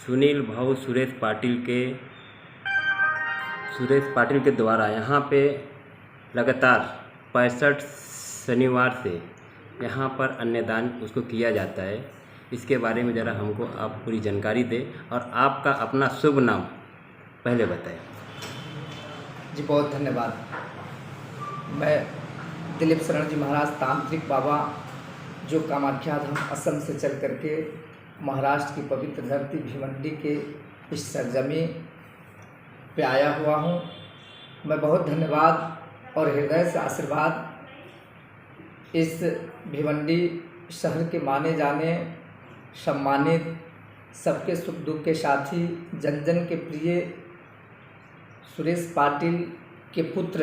सुनील भाऊ सुरेश पाटिल के द्वारा यहाँ पे लगातार 65 शनिवार से यहाँ पर अन्नदान उसको किया जाता है। इसके बारे में ज़रा हमको आप पूरी जानकारी दें और आपका अपना शुभ नाम पहले बताएं। जी बहुत धन्यवाद। मैं दिलीप शरण जी महाराज तांत्रिक बाबा, जो कामाख्या धाम असम से चल करके महाराष्ट्र की पवित्र धरती भिवंडी के इस सरजमी पे आया हुआ हूँ। मैं बहुत धन्यवाद और हृदय से आशीर्वाद इस भिवंडी शहर के माने जाने सम्मानित, सबके सुख दुख के साथी, जन जन के प्रिय सुरेश पाटिल के पुत्र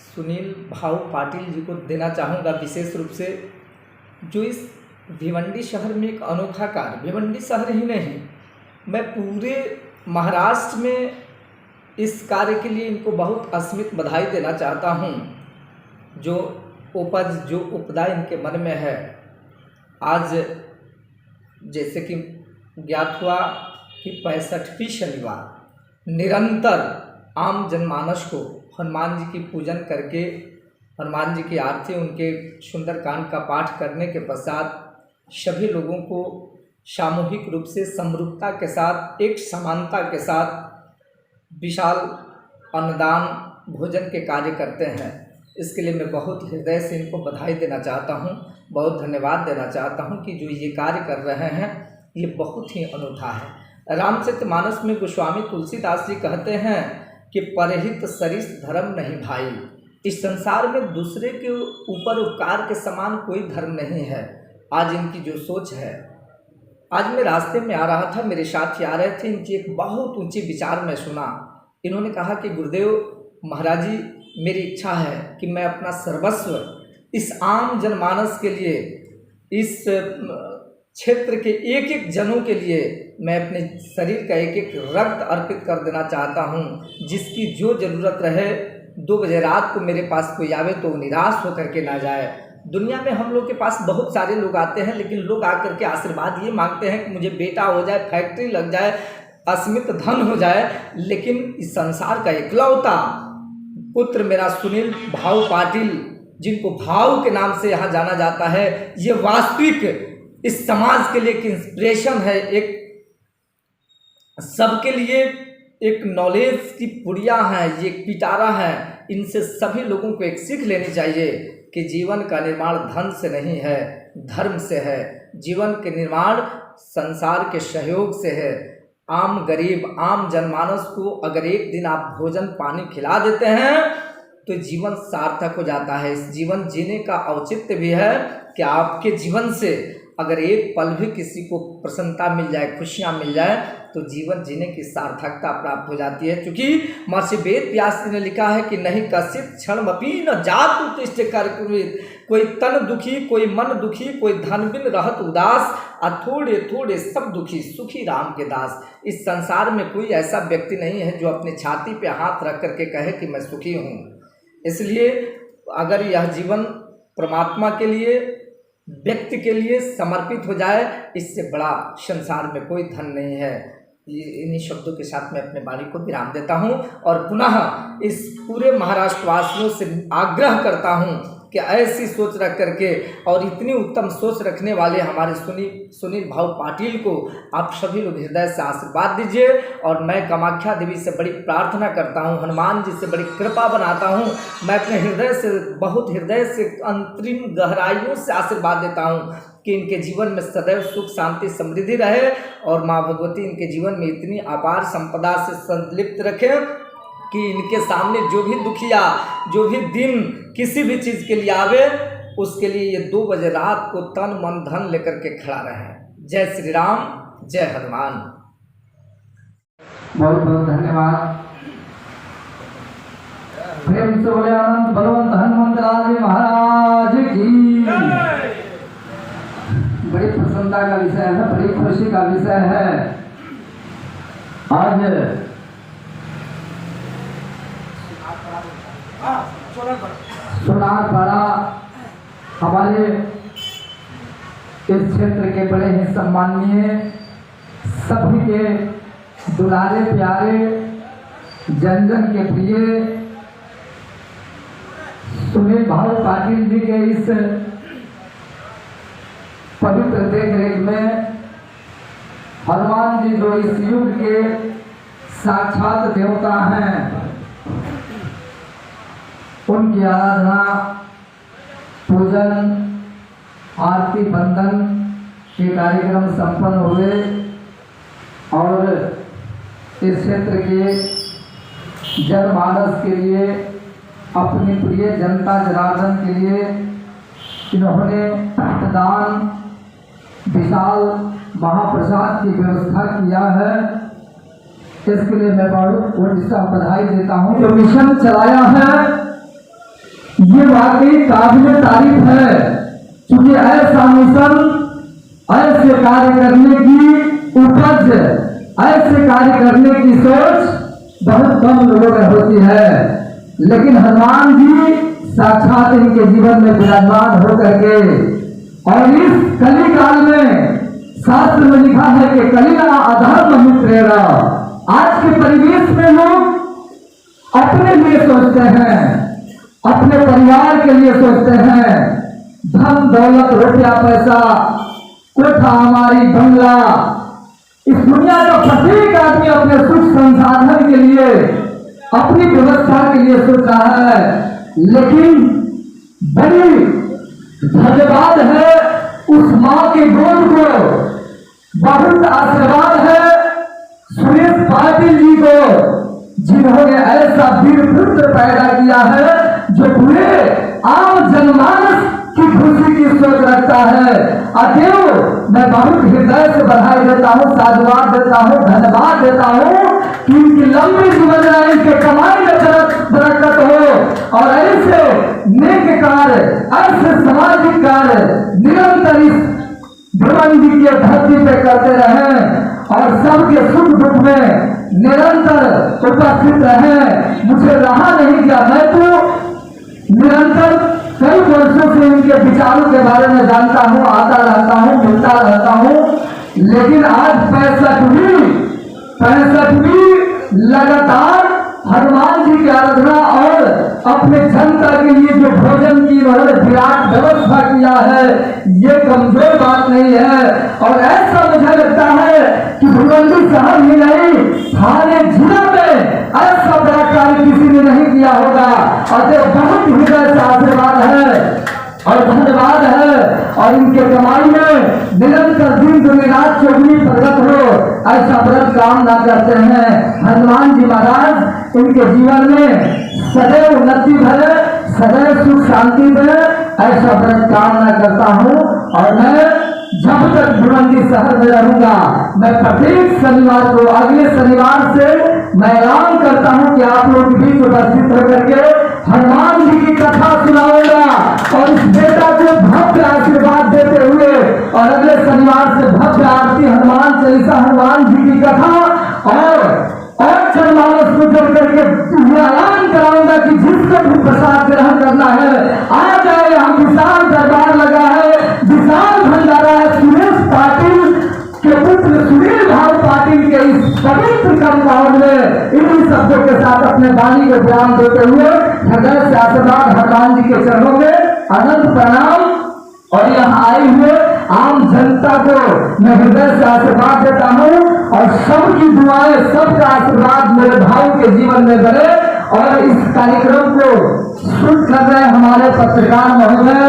सुनील भाऊ पाटिल जी को देना चाहूँगा। विशेष रूप से जो इस भिवंडी शहर में एक अनोखा कार्य, भिवंडी शहर ही नहीं, मैं पूरे महाराष्ट्र में इस कार्य के लिए इनको बहुत अस्मित बधाई देना चाहता हूँ। जो उपदा इनके मन में है, आज जैसे कि ज्ञात हुआ कि 65वीं शनिवार निरंतर आम जनमानस को हनुमान जी की पूजन करके, हनुमान जी की आरती, उनके सुंदरकांड का पाठ करने के पश्चात सभी लोगों को सामूहिक रूप से समरूपता के साथ, एक समानता के साथ विशाल अन्नदान भोजन के कार्य करते हैं। इसके लिए मैं बहुत हृदय से इनको बधाई देना चाहता हूँ, बहुत धन्यवाद देना चाहता हूँ कि जो ये कार्य कर रहे हैं ये बहुत ही अनूठा है। रामचरितमानस में गोस्वामी तुलसीदास जी कहते हैं कि परहित सरिस धर्म नहीं भाई। इस संसार में दूसरे के ऊपर उपकार के समान कोई धर्म नहीं है। आज इनकी जो सोच है, आज मैं रास्ते में आ रहा था, मेरे साथी आ रहे थे, इनकी एक बहुत ऊंची विचार में सुना। इन्होंने कहा कि गुरुदेव महाराज जी, मेरी इच्छा है कि मैं अपना सर्वस्व इस आम जनमानस के लिए, इस क्षेत्र के एक एक जनों के लिए मैं अपने शरीर का एक एक रक्त अर्पित कर देना चाहता हूँ। जिसकी जो ज़रूरत रहे, 2 बजे रात को मेरे पास कोई आवे तो निराश होकर के ना जाए। दुनिया में हम लोग के पास बहुत सारे लोग आते हैं, लेकिन लोग आकर के आशीर्वाद ये मांगते हैं कि मुझे बेटा हो जाए, फैक्ट्री लग जाए, अस्मित धन हो जाए। लेकिन इस संसार का इकलौता पुत्र मेरा सुनील भाऊ पाटिल, जिनको भाव के नाम से यहाँ जाना जाता है, ये वास्तविक इस समाज के लिए एक इंस्पिरेशन है, एक सबके लिए एक नॉलेज की पुड़िया है, ये एक पिटारा है। इनसे सभी लोगों को एक सीख लेनी चाहिए कि जीवन का निर्माण धन से नहीं है, धर्म से है। जीवन के निर्माण संसार के सहयोग से है। आम गरीब, आम जनमानस को अगर एक दिन आप भोजन पानी खिला देते हैं तो जीवन सार्थक हो जाता है। इस जीवन जीने का औचित्य भी है कि आपके जीवन से अगर एक पल भी किसी को प्रसन्नता मिल जाए, खुशियाँ मिल जाए, तो जीवन जीने की सार्थकता प्राप्त हो जाती है। क्योंकि महर्षि वेद व्यास ने लिखा है कि नहीं कश्चित् क्षणमपि न जातु उत्तिष्ठ कर्तुर्वित्। कोई तन दुखी, कोई मन दुखी, कोई धन बिन रहत उदास, थोड़े थोड़े सब दुखी, सुखी राम के दास। इस संसार में कोई ऐसा व्यक्ति नहीं है जो अपने छाती पे हाथ रख करके कहे कि मैं सुखी हूँ। इसलिए अगर यह जीवन परमात्मा के लिए, व्यक्ति के लिए समर्पित हो जाए, इससे बड़ा संसार में कोई धन नहीं है। इन्हीं शब्दों के साथ मैं अपने वाणी को विराम देता हूं और पुनः इस पूरे महाराष्ट्रवासियों से आग्रह करता हूं कि ऐसी सोच रख करके और इतनी उत्तम सोच रखने वाले हमारे सुनील भाऊ पाटिल को आप सभी लोग हृदय से आशीर्वाद दीजिए। और मैं कामाख्या देवी से बड़ी प्रार्थना करता हूँ, हनुमान जी से बड़ी कृपा बनाता हूँ। मैं अपने हृदय से, बहुत हृदय से, अंतरिम गहराइयों से आशीर्वाद देता हूँ कि इनके जीवन में सदैव सुख शांति समृद्धि रहे और माँ भगवती इनके जीवन में इतनी अपार संपदा से संलिप्त रखें कि इनके सामने जो भी दुखिया, जो भी दिन किसी भी चीज़ के लिए आवे, उसके लिए ये 2 बजे रात को तन मन धन लेकर के खड़ा रहे। जय श्री राम, जय हनुमान। बहुत बहुत धन्यवाद। प्रेम से बोले आनंद बलवंत हनुमंतलाल महाराज की। बड़ी प्रसन्नता का विषय है, बड़ी खुशी का विषय है। आज सोनारपाड़ा हमारे इस क्षेत्र के बड़े ही सम्माननीय सभी के दुलारे प्यारे जन जन के प्रिय सुनील भाऊ पाटिल जी के इस पवित्र देख रेख में हनुमान जी जो इस युग के साक्षात देवता हैं, उनकी आराधना, पूजन, आरती, बंदन के कार्यक्रम संपन्न हुए और इस क्षेत्र के जनमानस के लिए, अपनी प्रिय जनता जनार्दन के लिए इन्होंने दान, विशाल महाप्रसाद की व्यवस्था किया है। इसके लिए मैं बहुत उड़ीसा बधाई देता हूँ। जो मिशन चलाया है ये वाकई काबिल तारीफ है, क्योंकि ऐसा मिशन, ऐसे कार्य करने की उपज, ऐसे कार्य करने की सोच बहुत कम लोगों में होती है। लेकिन हनुमान जी साक्षात इनके जीवन में विराजमान होकर के, और इस कली काल में शास्त्र में लिखा है कि कलिना अधर्म मित्रेरा। आज के परिवेश में लोग अपने लिए सोचते हैं, अपने परिवार के लिए सोचते हैं, धन दौलत, रुपया पैसा, कोठा हमारी, बंगला, इस दुनिया का प्रत्येक आदमी अपने सुख संसाधन के लिए, अपनी व्यवस्था के लिए सोच रहा है। लेकिन बड़ी धन्यवाद है उस माँ के गोद को, बहुत आशीर्वाद है सुरेश पाटिल जी को, जिन्होंने ऐसा वीर पुत्र पैदा किया है जो पूरे आम जनमानस की खुशी की सोच रखता है। अतएव मैं बहुत हृदय से बधाई देता हूँ, साधुवाद देता हूँ, धन्यवाद देता हूँ कि इनकी लंबी जीवन में इनके कमाई में बरकत हो और ऐसे नेक कार्य, ऐसे सामाजिक कार्य निरंतर इस भिवंडी की धरती पे करते रहें और सबके सुख दुख में निरंतर उपस्थित रहें। मुझे रहा नहीं गया, मैं तो निरंतर कई वर्षों से इनके विचारों के बारे में जानता हूँ, आता रहता हूँ, मिलता रहता हूँ। लेकिन आज 65वीं लगातार हनुमान जी की आराधना और अपने जनता के लिए जो भोजन की उन्होंने विराट व्यवस्था किया है, ये कमजोर बात नहीं है। और ऐसा मुझे लगता है कि भिवंडी शहर ही नहीं, थाने जिला में ऐसा बड़ा कार्य किसी ने नहीं किया होगा। और ये बहुत हृदय से आशीर्वाद है और धन्यवाद है। और इनके कमाई में निरंतर दिन दुनी रात चौगुनी प्रगत हो, ऐसा व्रत कामना करते हैं। हनुमान जी महाराज इनके जीवन में सदैव उन्नति भरे, सदैव सुख शांति दे, ऐसा व्रत कामना करता हूँ। और मैं जब तक भिवंडी शहर में रहूंगा, मैं प्रत्येक शनिवार को, अगले शनिवार से मैं ऐलान करता हूँ कि आप लोग के बीच उपस्थित होकर के हनुमान जी की कथा सुनाऊंगा और इस बेटा को भव्य आशीर्वाद देते हुए, और अगले शनिवार से भव्य आरती, हनुमान चालीसा, हनुमान जी की कथा और जनमानस को जोड़ करके ऐलान कराऊंगा कि जिसको भी प्रसाद ग्रहण करना है आ जाए। हम विशाल दरबार लगा है, विशाल भंडारा है। सुरेश पाटिल के पुत्र सुनील भाऊ पाटिल के इस पवित्र कंपाउंड में इन्हीं शब्दों के साथ अपने वाणी को बयान देते हुए हृदय से आशीर्वाद हनुमान जी के चरणों में अनंत प्रणाम। और यहाँ आए हुए आम जनता को मैं हृदय से आशीर्वाद देता हूँ और सबकी दुआएं, सबका आशीर्वाद मेरे भाई के जीवन में बने। और इस कार्यक्रम को शुरू कर रहे हमारे पत्रकार महोदय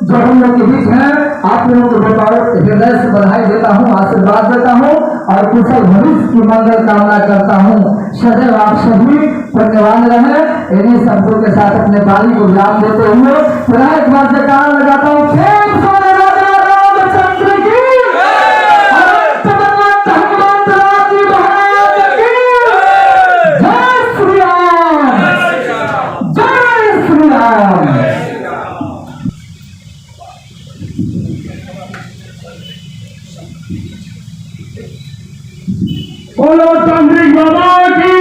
जो हम लोग के बीच हैं, आप लोगों को बहुत हृदय से बधाई देता हूँ, आशीर्वाद देता हूँ और कुशल भविष्य की मंगल कामना करता हूँ। सदैव आप सभी पुण्यवान रहे। इन्हीं शब्दों के साथ अपने बारी को विराम देते हुए पुनः एक बार जयकार लगाता हूँ। बोलो तांत्रिक बाबा की।